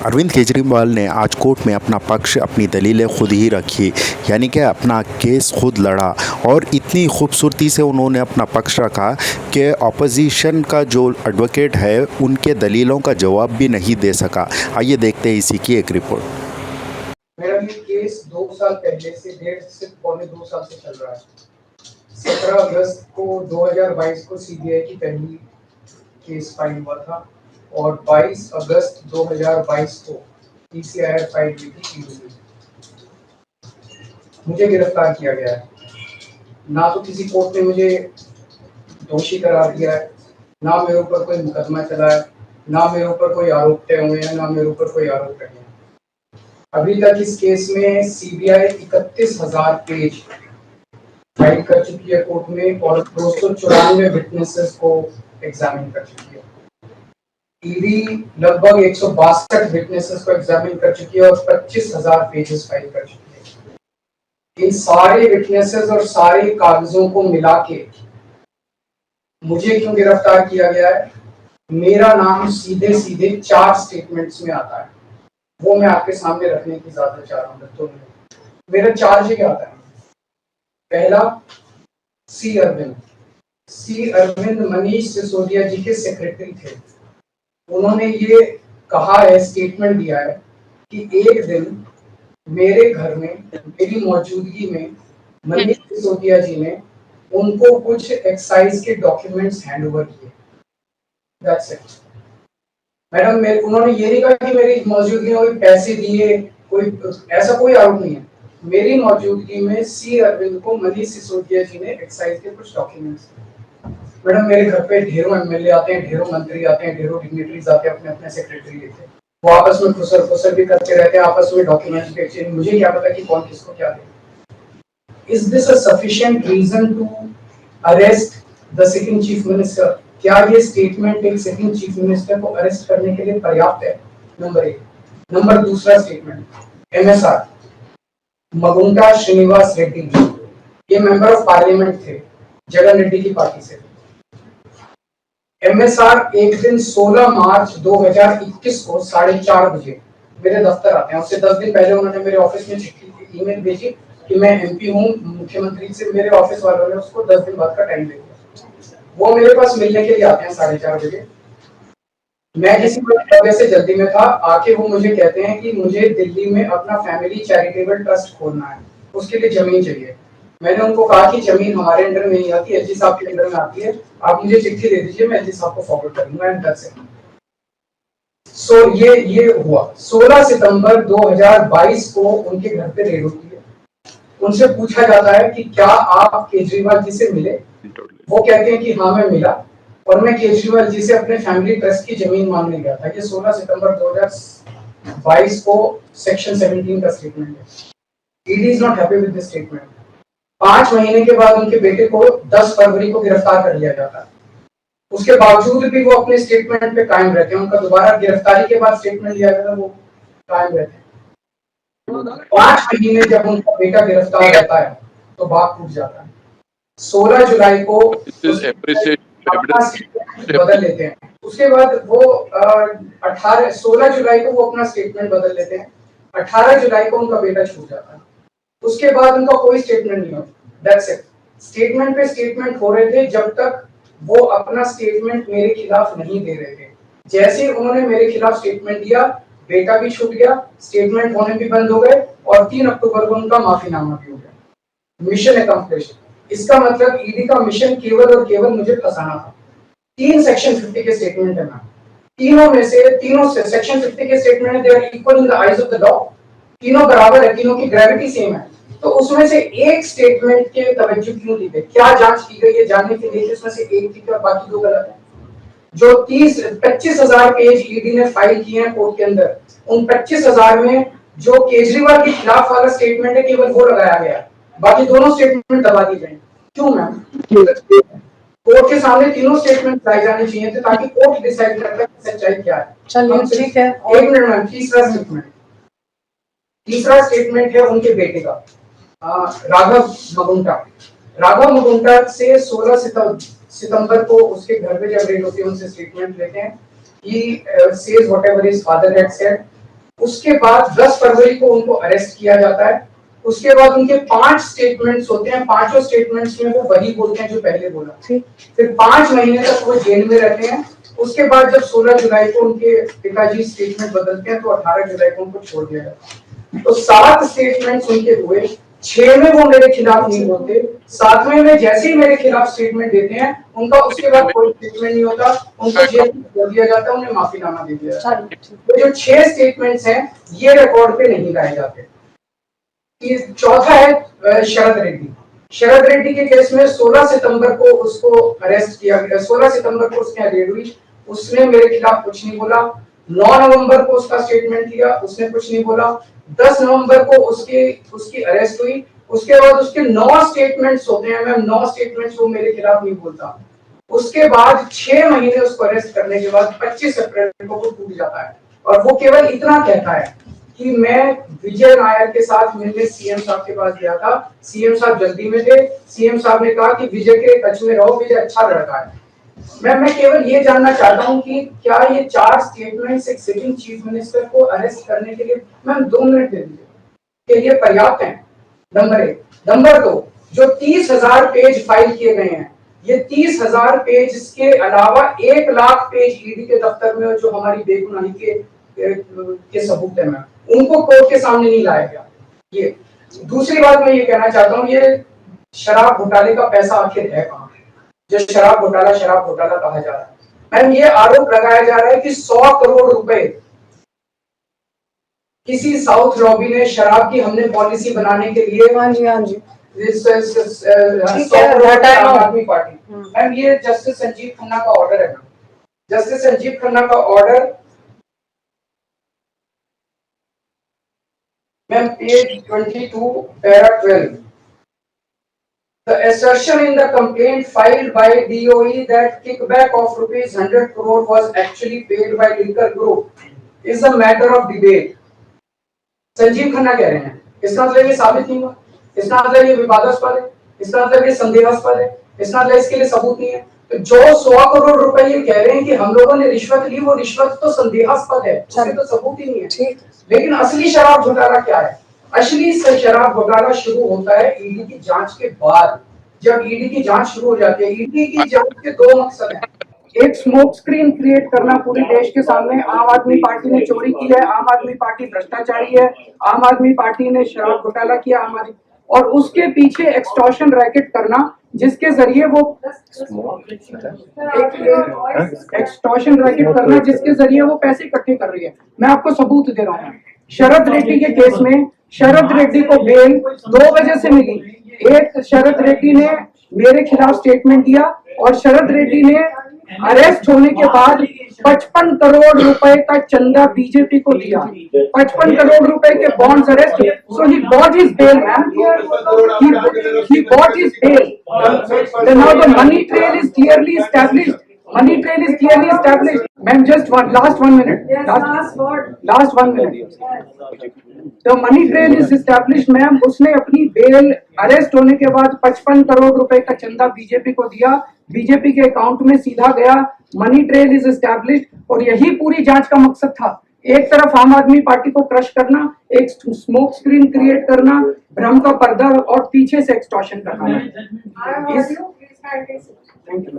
अरविंद केजरीवाल ने आज कोर्ट में अपना पक्ष, अपनी दलीलें खुद ही रखी, यानी कि अपना केस खुद लड़ा और इतनी खूबसूरती से उन्होंने अपना पक्ष रखा कि अपोजिशन का जो एडवोकेट है उनके दलीलों का जवाब भी नहीं दे सका। आइए देखते हैं इसी की एक रिपोर्ट। मेरा ये केस 2 साल पहले से 1.5 से 2 साल से चल रहा है। 17 अगस्त को 2022 को सीबीआई की पहली केस फाइल हुआ था और 22 अगस्त 2022 को पीसीआर फाइल हुई थी ईडी। मुझे गिरफ्तार किया गया है। ना तो किसी कोर्ट ने मुझे दोषी करार दिया है, ना मेरे ऊपर कोई मुकदमा चला है, ना मेरे ऊपर कोई आरोप तय हुए हैं, ना मेरे ऊपर कोई आरोप तय हैं। अभी तक इस केस में सीबीआई 31,000 पेज फाइल कर चुकी है कोर्ट में और 294 विटनेसेस को एग्जामिन कर चुकी है। ईडी लगभग 162 विटनेसेस को एग्जामिन कर चुकी है और 25,000 पेजेस फाइल कर चुकी है। इन सारे विटनेसेस और सारे कागजों को मिला के मुझे क्यों गिरफ्तार किया गया है? मेरा नाम सीधे सीधे 4 स्टेटमेंट्स में आता है, वो मैं आपके सामने रखने की इजाजत चाह रहा हूँ। तो मेरा चार्ज क्या आता है? पहला, सी अरविंद मनीष सिसोदिया जी के सेक्रेटरी थे। उन्होंने ये कहा है, स्टेटमेंट दिया है कि एक दिन मेरे घर में मेरी मौजूदगी में मनीष सिसोदिया जी ने उनको कुछ एक्साइज के डॉक्यूमेंट्स हैंड ओवर किए। That's it madam. उन्होंने ये नहीं कहा कि मेरी मौजूदगी में कोई पैसे दिए, कोई ऐसा कोई आरोप नहीं है। मेरी मौजूदगी में सी अरविंद को मनीष सिसोदिया जी ने एक्साइज के कुछ डॉक्यूमेंट्स। मैडम, मेरे घर पे ढेरों एमएलए आते हैं, ढेरों मंत्री आते हैं, ढेरों डिग्निटरीज आते हैं, अपने अपने सेक्रेटरी लेते हैं, वो आपस में खुसर भी करते रहते हैं, आपस में डॉक्यूमेंट्स के एक्सचेंज। मुझे क्या पता कि कौन किसको क्या दे। Is this a sufficient reason to arrest the sitting chief minister? क्या ये स्टेटमेंट एक सिटिंग चीफ मिनिस्टर को अरेस्ट करने के लिए पर्याप्त है? नंबर 1। नंबर दूसरा स्टेटमेंट, एमएसआर मगुंटा श्रीनिवास रेड्डी, ये मेंबर ऑफ पार्लियामेंट थे, जगन रेड्डी की पार्टी से। एमएसआर एक दिन 16 मार्च 2021 को 4:30 बजे मेरे दफ्तर आते हैं। उससे 10 दिन पहले उन्होंने मेरे ऑफिस में चिट्ठी ईमेल भेजी कि मैं एमपी हूँ, मुख्यमंत्री से मेरे ऑफिस वालों ने उसको 10 दिन बाद का टाइम दे दिया। वो मेरे पास मिलने के लिए आते हैं 4:30 बजे। मैं किसी वजह से जल्दी में था, आके वो मुझे कहते हैं कि मुझे दिल्ली में अपना फैमिली चैरिटेबल ट्रस्ट खोलना है, उसके लिए जमीन चाहिए। मैंने उनको कहा कि जमीन हमारे अंडर में नहीं आती, एलजी साहब के अंडर में आती है, आप मुझे चिट्ठी दे दीजिए, मैं एलजी साहब को फॉरवर्ड कर दूंगा एंड दैट्स इट। सो ये हुआ। 16 सितंबर 2022 को उनके घर पे रेड होती है। उनसे पूछा जाता है कि क्या आप केजरीवाल जी से मिले? वो कहते हैं कि हाँ मैं मिला और मैं केजरीवाल जी से अपने फैमिली ट्रस्ट की जमीन मांगने गया था। ये 16 सितंबर 2022 को सेक्शन 17 का स्टेटमेंट है। ED is not happy with this statement. 5 महीने के बाद उनके बेटे को 10 फरवरी को गिरफ्तार कर लिया जाता है। उसके बावजूद भी वो अपने स्टेटमेंट पे कायम रहते हैं। उनका दोबारा गिरफ्तारी के बाद स्टेटमेंट लिया गया, वो कायम रहते हैं। 5 महीने जब उनका बेटा गिरफ्तार होता है तो बात टूट जाता है। 16 जुलाई को अपना स्टेटमेंट बदल लेते हैं। उसके बाद वो 16 जुलाई को वो अपना स्टेटमेंट बदल लेते हैं। 18 जुलाई को उनका बेटा छूट जाता है। उसके बाद उनका कोई स्टेटमेंट नहीं होता। That's it. स्टेटमेंट पे स्टेटमेंट हो रहे थे जब तक वो अपना स्टेटमेंट मेरे खिलाफ नहीं दे रहे थे। जैसे उन्होंने मेरे खिलाफ स्टेटमेंट दिया, बेटा भी छूट गया, स्टेटमेंट होने भी बंद हो गए और 3 अक्टूबर को उनका माफीनामा भी हो गया। Mission accomplished. इसका मतलब ईडी का मिशन केवल और केवल मुझे फंसाना था। 3 सेक्शन 50 के स्टेटमेंट है मैम। तीनों से सेक्शन 50 के स्टेटमेंट है, they are equal in the eyes of the law. तीनों बराबर है, तीनों की ग्रेविटी सेम है। तो उसमें से एक स्टेटमेंट के तवज्जो क्यों दी गई? क्या जांच की गई है जानने के लिए उसमें से एक ठीक है बाकी 2 गलत है? जो 25,000 पेज ईडी ने फाइल किए हैं कोर्ट के अंदर, उन 25,000 में जो केजरीवाल के खिलाफ वाला स्टेटमेंट है केवल वो लगाया गया, बाकी दोनों स्टेटमेंट दबा दी गई। क्यों मैम? कोर्ट के सामने तीनों स्टेटमेंट लाए जाने चाहिए थे ताकि कोर्ट डिसाइड कर सके सच्चाई क्या है। चलिए ठीक है। 1 मिनट मैम। तीसरा स्टेटमेंट है उनके बेटे का, राघव मगुंटा से 16 सितंबर को उसके घर पे जब रेड होती है उनसे स्टेटमेंट लेते हैं। He says whatever his father had said उसके बाद 10 फरवरी को उनको अरेस्ट किया जाता है। उसके बाद उनके 5 स्टेटमेंट्स होते हैं, पांचों स्टेटमेंट्स में वो वही बोलते हैं जो पहले बोला। फिर 5 महीने तक वो जेल में रहते हैं। उसके बाद जब 16 जुलाई को उनके पिताजी स्टेटमेंट बदलते हैं तो 18 जुलाई को उनको छोड़ दिया जाता है। तो 7 स्टेटमेंट्स उनके हुए, 6 में वो मेरे खिलाफ नहीं बोलते, 7वें में जैसे ही मेरे खिलाफ स्टेटमेंट देते हैं उनका उसके बाद कोई स्टेटमेंट नहीं होता, उनको जेल में छोड़ दिया जाता है, उन्हें माफीनामा दे दिया जाता है। तो जो 6 स्टेटमेंट्स हैं ये रिकॉर्ड पे नहीं लाए जाते। चौथा है शरद रेड्डी। शरद रेड्डी के केस में 16 सितंबर को उसको अरेस्ट किया गया, 16 सितंबर को उसकी रेड हुई, उसने मेरे खिलाफ कुछ नहीं बोला। 9 नवंबर को उसका स्टेटमेंट लिया, उसने कुछ नहीं बोला। 10 नवंबर को उसकी अरेस्ट हुई। उसके बाद उसके 9 स्टेटमेंट्स होते हैं मैम, 9 स्टेटमेंट्स वो मेरे खिलाफ नहीं बोलता। उसके बाद 6 महीने उसको अरेस्ट करने के बाद 25 अप्रैल को वो टूट जाता है और वो केवल इतना कहता है कि मैं विजय नायर के साथ मिलने सीएम साहब के पास गया था, सीएम साहब जल्दी में थे, सीएम साहब ने कहा कि विजय के टच में रहो, विजय अच्छा लड़का है। मैं केवल ये जानना चाहता हूं कि क्या ये 4 स्टेटमेंट्स एक सिटिंग चीफ मिनिस्टर को अरेस्ट करने के लिए मैम 2 मिनट दे दीजिए के लिए पर्याप्त है? नंबर 1। नंबर 2, जो 30,000 पेज फाइल किए गए हैं, ये 30,000 पेज के अलावा 1 लाख पेज ईडी के दफ्तर में जो हमारी बेगुनाही के सबूत है मैम, उनको कोर्ट के सामने नहीं लाया गया। ये दूसरी बात मैं ये कहना चाहता हूँ, ये शराब घोटाले का पैसा आखिर है कहाँ, जो शराब घोटाला कहा जा रहा है। मैम ये आरोप लगाया जा रहा है कि 100 करोड़ रुपए किसी साउथ लॉबी ने शराब की हमने पॉलिसी बनाने के लिए, हाँ जी 100 करोड़ आम आदमी पार्टी। मैम ये जस्टिस संजीव खन्ना का ऑर्डर है। जस्टिस संजीव खन्ना का order ma'am page 22 para 12, the assertion in the complaint filed by DOE that kickback of rupees 100 crore was actually paid by liquor group is a matter of debate। Sanjeev Khanna कह रहे हैं, इसका मतलब ये साबित नहीं हुआ, इसका मतलब ये विवादास्पद है, इसका मतलब ये संदेहास्पद है, इसका मतलब इसके लिए सबूत नहीं है। तो जो 100 करोड़ रुपए ये कह रहे हैं कि हम लोगों ने रिश्वत ली, वो रिश्वत तो संदेहास्पद है, उसमें तो सबूत ही नहीं है। लेकिन असली शराब घोटाला क्या है? असली शराब घोटाला शुरू होता है ईडी की जांच के बाद। जब ईडी की जांच शुरू हो जाती है, ईडी की जांच के 2 मकसद हैं। एक स्मोक स्क्रीन क्रिएट करना पूरे देश के सामने, आम आदमी पार्टी ने चोरी की है, आम आदमी पार्टी भ्रष्टाचारी है, आम आदमी पार्टी ने शराब घोटाला किया, और उसके पीछे एक्सटॉर्शन रैकेट करना जिसके जरिए वो एक्सटॉर्शन रैकेट करना जिसके जरिए वो पैसे इकट्ठे कर रही है। मैं आपको सबूत दे रहा हूँ। शरद रेड्डी के केस में शरद रेड्डी को बेल 2 वजह से मिली। एक, शरद रेड्डी ने मेरे खिलाफ स्टेटमेंट दिया और शरद रेड्डी ने अरेस्ट होने के बाद 55 करोड़ रुपए का चंदा बीजेपी को दिया। 55 करोड़ रुपए के bonds arrest, so he got his bail ma'am, he got his bail। Now the money trail is clearly established। Money trail is clearly established। Ma'am, just last 1 minute। Last 1 minute। The money trail is established, ma'am. उसने अपनी bell arrest होने के बाद 55 करोड़ रुपए का चंदा BJP को दिया, बीजेपी के अकाउंट में सीधा गया। मनी ट्रेल इज एस्टैब्लिश्ड और यही पूरी जांच का मकसद था। एक तरफ आम आदमी पार्टी को क्रश करना, एक स्मोक स्क्रीन क्रिएट करना, भ्रम का पर्दा और पीछे से एक्सटॉर्शन करना। Thank you.